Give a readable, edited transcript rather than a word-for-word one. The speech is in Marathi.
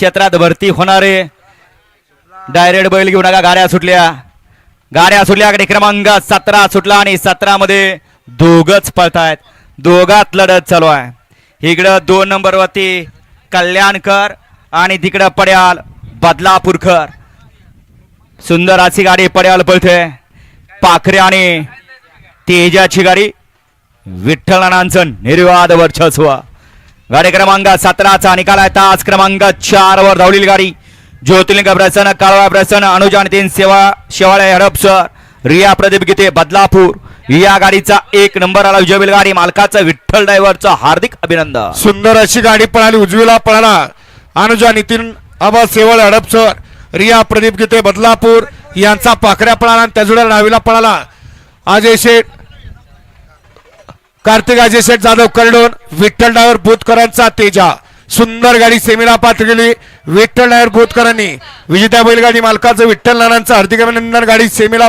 क्षेत्रात भरती होणारे डायरेक्ट बैल घेऊ नका. गाड्या सुटल्या कडे क्रमांक 17 सुटला आणि 17 मध्ये दोघच पळतायत. दोघात लढत चालू आहे. इकडं 2 नंबर वरती कल्याणकर आणि तिकडं पड्याल बदलापूरकर. सुंदर अशी गाडी पड्याल पळते. पाखरे आणि तेजाची गाडी. विठ्ठल नानांचं निर्वाद वर्चस्व. गाडी क्रमांक 17चा निकाल आहे. तास क्रमांक 4 वर धावलेली गाडी. ज्योतिर्लिंग प्रसन्न, काळवा प्रसन्न, अनुज आणि 3 शेवाळे हडपसर, रिया प्रदीप गीते बदलापूर या गाडीचा 1 नंबर आला. विजय बैलगाडी मालकाचं विठ्ठल ड्रायव्हरचं हार्दिक अभिनंदन. सुंदर अशी गाडी पळाली. उजवीला पळाला अनुजा नितीन आबा सेवळ हडपसर, रिया प्रदीप गीते बदलापूर यांचा पाखऱ्या पळाला आणि त्याजुड्या डावीला पळाला अजय शेठ, कार्तिक अजय शेठ जाधव करडोन, विठ्ठल ड्रायव्हर बोतकरांचा तेजा. सुंदर गाडी सेमीला पात्र गेली. विठ्ठल ड्रायव्हर बोतकरांनी विजेत्या बैलगाडी मालकाचं विठ्ठल नानांचं हार्दिक अभिनंदन. गाडी सेमीला